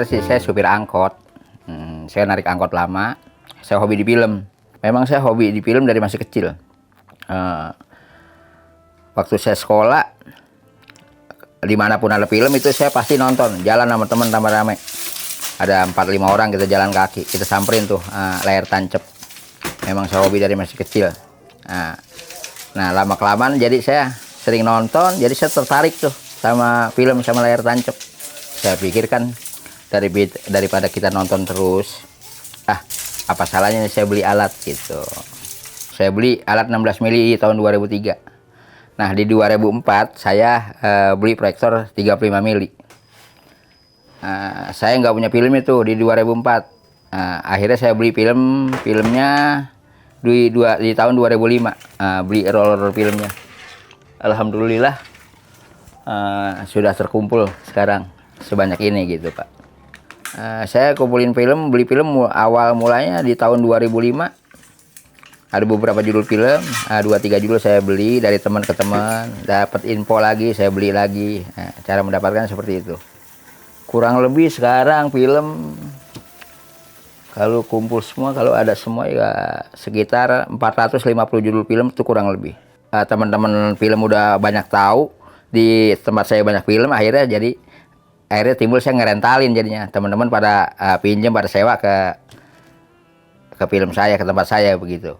sih saya supir angkot. Saya narik angkot lama. Saya hobi di film. Memang saya hobi di film dari masih kecil. Waktu saya sekolah, dimanapun ada film itu saya pasti nonton. Jalan sama teman tambah rame. Ada 4-5 orang kita jalan kaki. Kita samperin tuh layar tancap. Memang saya hobi dari masih kecil. Nah lama-kelamaan jadi saya sering nonton. Jadi saya tertarik tuh sama film sama layar tancap. Saya pikirkan daripada kita nonton terus, apa salahnya saya beli alat gitu. Saya beli alat 16 mili tahun 2003. Nah di 2004 saya beli proyektor 35 mili. Saya nggak punya film itu di 2004. Akhirnya saya beli filmnya di tahun 2005. Beli roller filmnya. Alhamdulillah sudah terkumpul sekarang sebanyak ini gitu Pak. Saya kumpulin film, beli film awal mulanya di tahun 2005. Ada beberapa judul film, 2-3 judul saya beli dari teman ke teman, dapat info lagi, saya beli lagi. Cara mendapatkan seperti itu. Kurang lebih sekarang film kalau kumpul semua, kalau ada semua ya sekitar 450 judul film itu kurang lebih. Teman-teman film udah banyak tahu, di tempat saya banyak film, akhirnya timbul saya ngerentalin jadinya. Teman-teman pada pinjam, pada sewa ke film saya, ke tempat saya begitu.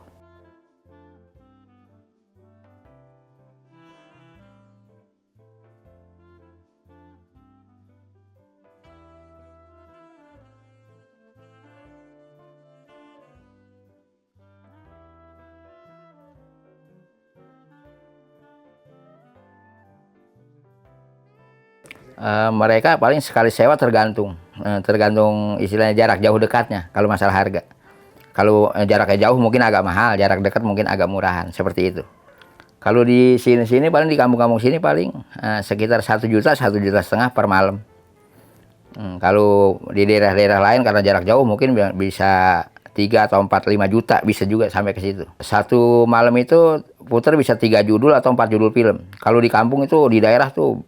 Mereka paling sekali sewa tergantung istilahnya jarak jauh dekatnya kalau masalah harga. Kalau jaraknya jauh mungkin agak mahal, jarak dekat mungkin agak murahan, seperti itu. Kalau di sini paling di kampung-kampung sini paling sekitar 1 juta, 1,5 juta per malam. Kalau di daerah-daerah lain karena jarak jauh mungkin bisa 3 atau 4, 5 juta bisa juga sampai ke situ. Satu malam itu putar bisa 3 judul atau 4 judul film. Kalau di kampung itu di daerah tuh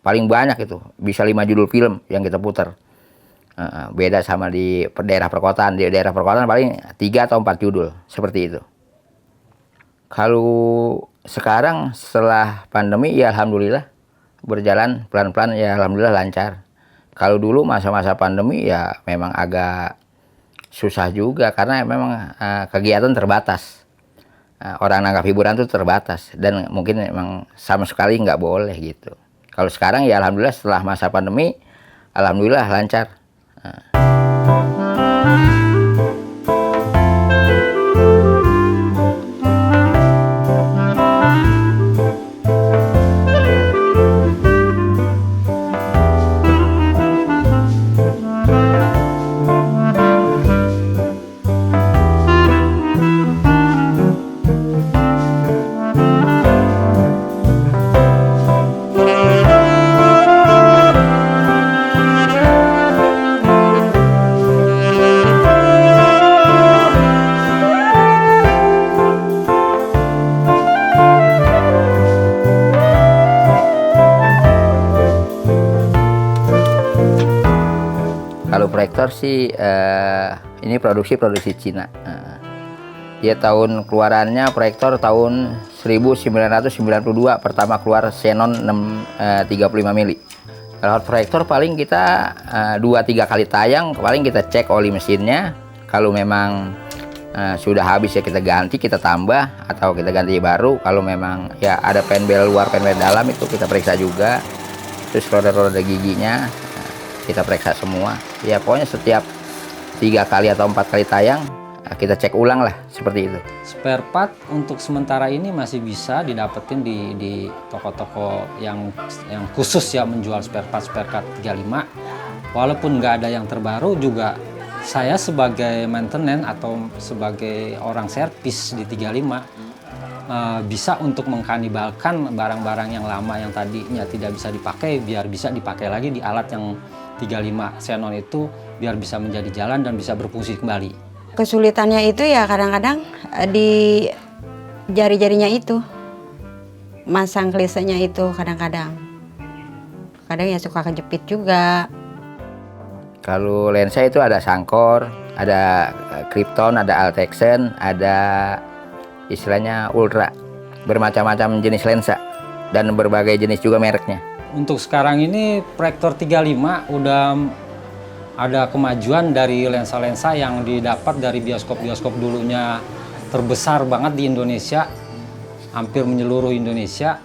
paling banyak itu bisa 5 judul film yang kita putar. Beda sama di daerah perkotaan. Di daerah perkotaan paling 3 atau 4 judul seperti itu. Kalau sekarang setelah pandemi ya alhamdulillah berjalan pelan-pelan ya alhamdulillah lancar. Kalau dulu masa-masa pandemi ya memang agak susah juga karena memang kegiatan terbatas. Orang nanggap hiburan itu terbatas dan mungkin memang sama sekali nggak boleh gitu. Kalau sekarang ya alhamdulillah setelah masa pandemi, alhamdulillah lancar. Kalau proyektor sih ini produksi Cina. Dia tahun keluarannya proyektor tahun 1992 pertama keluar Xenon 35 mili. Kalau proyektor paling kita 2-3 kali tayang, paling kita cek oli mesinnya. Kalau memang sudah habis ya kita ganti, kita tambah atau kita ganti baru. Kalau memang ya ada penbel luar, penbel dalam itu kita periksa juga. Terus roda-roda giginya kita periksa semua. Ya pokoknya setiap 3 kali atau 4 kali tayang kita cek ulang lah seperti itu. Spare part untuk sementara ini masih bisa didapetin di toko-toko yang khusus ya menjual spare part 35. Walaupun nggak ada yang terbaru juga saya sebagai maintenance atau sebagai orang servis di 35 bisa untuk mengkanibalkan barang-barang yang lama yang tadinya tidak bisa dipakai biar bisa dipakai lagi di alat yang 35 Xenon itu biar bisa menjadi jalan dan bisa berfungsi kembali. Kesulitannya itu ya kadang-kadang di jari-jarinya itu, masang klisenya itu kadang-kadang ya suka kejepit juga. Kalau lensa itu ada Sankor, ada Krypton, ada Altexen, ada istilahnya Ultra. Bermacam-macam jenis lensa dan berbagai jenis juga mereknya. Untuk sekarang ini Proyektor 35 udah ada kemajuan dari lensa-lensa yang didapat dari bioskop-bioskop dulunya terbesar banget di Indonesia, hampir menyeluruh Indonesia.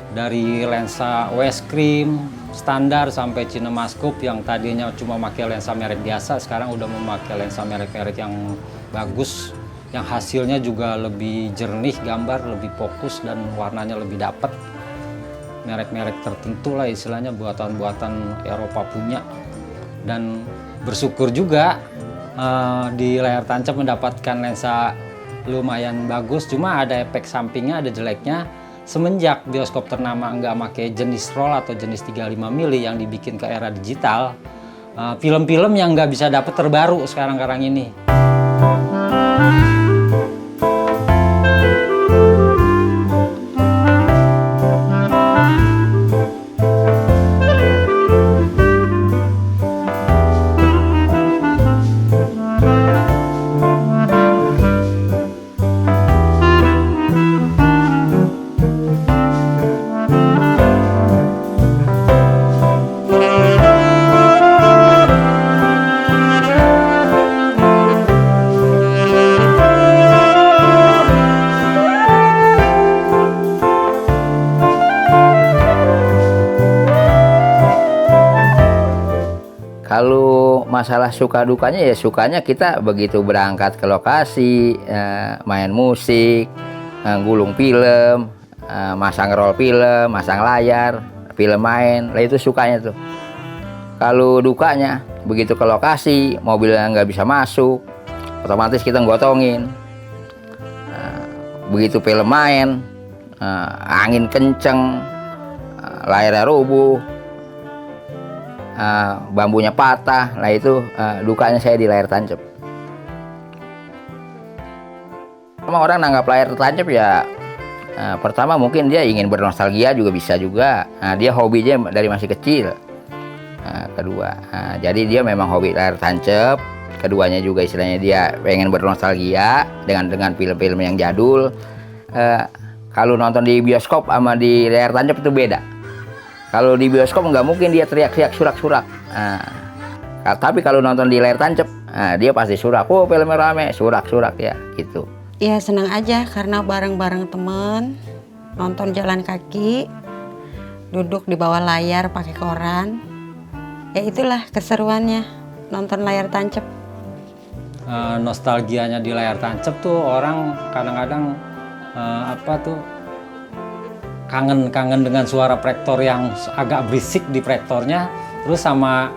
Dari lensa Westcream standar sampai Cinemascope yang tadinya cuma pakai lensa merek biasa, sekarang udah memakai lensa merek-merek yang bagus, yang hasilnya juga lebih jernih gambar, lebih fokus dan warnanya lebih dapat. Merek-merek tertentu lah istilahnya, buatan-buatan Eropa punya. Dan bersyukur juga di layar tancap mendapatkan lensa lumayan bagus, cuma ada efek sampingnya, ada jeleknya. Semenjak bioskop ternama nggak pakai jenis roll atau jenis 35 mili yang dibikin ke era digital, film-film yang nggak bisa dapat terbaru sekarang ini. Kalau masalah suka dukanya ya sukanya kita begitu berangkat ke lokasi, main musik, gulung film, masang roll film, masang layar, film main, lah itu sukanya tuh. Kalau dukanya begitu ke lokasi, mobilnya nggak bisa masuk, otomatis kita gotongin. Begitu film main, angin kenceng, layarnya rubuh, bambunya patah, nah itu dukanya saya di layar tancap. Sama orang nanggap layar tancap ya, pertama mungkin dia ingin bernostalgia juga bisa juga. Dia hobinya dari masih kecil. Kedua, jadi dia memang hobi layar tancap. Keduanya juga istilahnya dia pengen bernostalgia dengan film-film yang jadul. Kalau nonton di bioskop sama di layar tancap itu beda. Kalau di bioskop nggak mungkin dia teriak-teriak surak-surak. Tapi kalau nonton di layar tancap, dia pasti surak. Oh, filmnya rame, surak-surak ya, gitu. Ya senang aja karena bareng-bareng temen, nonton jalan kaki, duduk di bawah layar pakai koran. Ya itulah keseruannya nonton layar tancap. Nostalgianya di layar tancap tuh orang kadang-kadang kangen dengan suara proyektor yang agak berisik di proyektornya, terus sama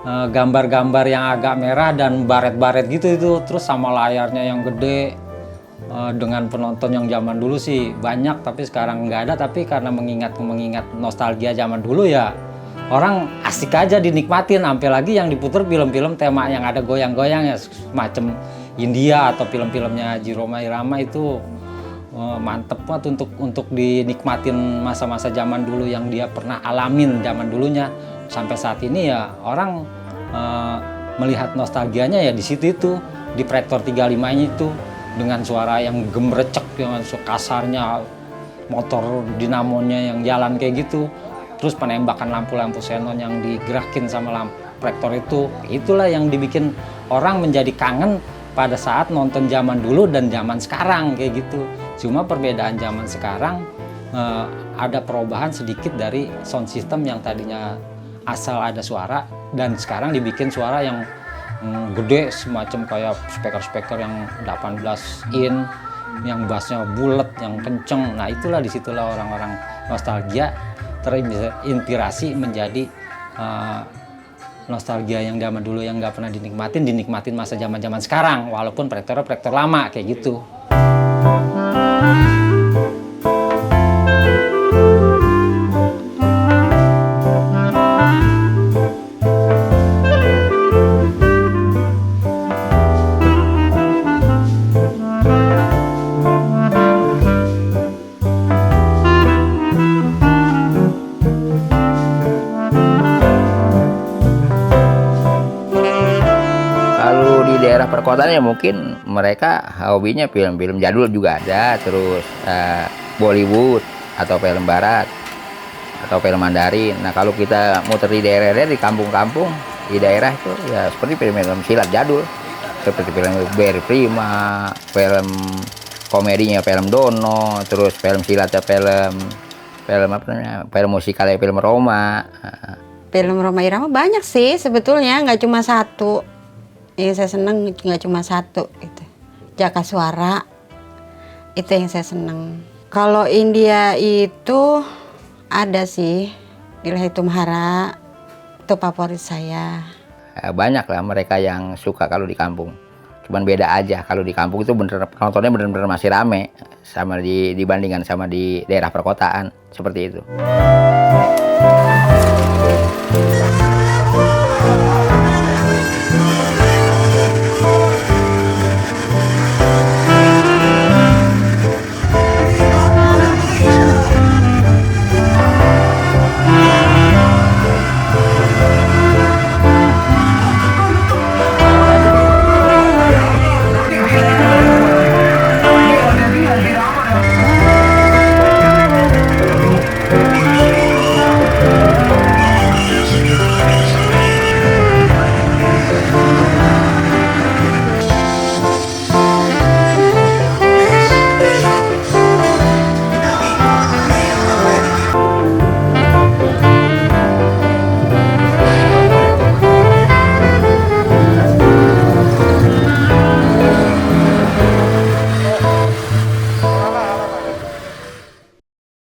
gambar-gambar yang agak merah dan baret-baret gitu itu, terus sama layarnya yang gede. Dengan penonton yang zaman dulu sih banyak, tapi sekarang nggak ada. Tapi karena mengingat nostalgia zaman dulu ya, orang asik aja dinikmatin. Sampai lagi yang diputer film-film tema yang ada goyang-goyang ya, semacam India atau film-filmnya Haji Rhoma Irama itu. Mantep banget untuk dinikmatin masa-masa zaman dulu yang dia pernah alamin zaman dulunya. Sampai saat ini ya orang melihat nostalgianya ya di situ itu, di Proyektor 35 itu, dengan suara yang gemerecek, dengan kasarnya motor dinamonya yang jalan kayak gitu, terus penembakan lampu-lampu xenon yang digerakin sama proyektor itu. Itulah yang dibikin orang menjadi kangen pada saat nonton zaman dulu dan zaman sekarang kayak gitu. Cuma perbedaan zaman sekarang ada perubahan sedikit dari sound system yang tadinya asal ada suara dan sekarang dibikin suara yang gede, semacam kayak speaker-speaker yang 18 in, yang bassnya bulat, yang kenceng. Nah itulah disitulah orang-orang nostalgia terinspirasi menjadi nostalgia yang zaman dulu yang nggak pernah dinikmatin masa zaman sekarang, walaupun proyektor lama kayak gitu. perkotaan ya mungkin mereka hobinya film-film jadul juga ada, terus Bollywood atau film barat atau film Mandarin. Nah kalau kita muter di daerah-daerah, di kampung-kampung, di daerah itu ya seperti film-film silat jadul, seperti film Barry Prima, film komedinya film Dono, terus film silatnya film apa namanya, film musikalnya film Roma. Film Rhoma Irama banyak sih sebetulnya, nggak cuma satu. Yang saya seneng nggak cuma satu gitu. Jaka Suara itu yang saya seneng. Kalau India itu ada sih, Ilahi Tumhara itu favorit saya. Banyak lah mereka yang suka kalau di kampung. Cuman beda aja, kalau di kampung itu bener penontonnya bener-bener masih rame sama dibandingkan sama di daerah perkotaan seperti itu.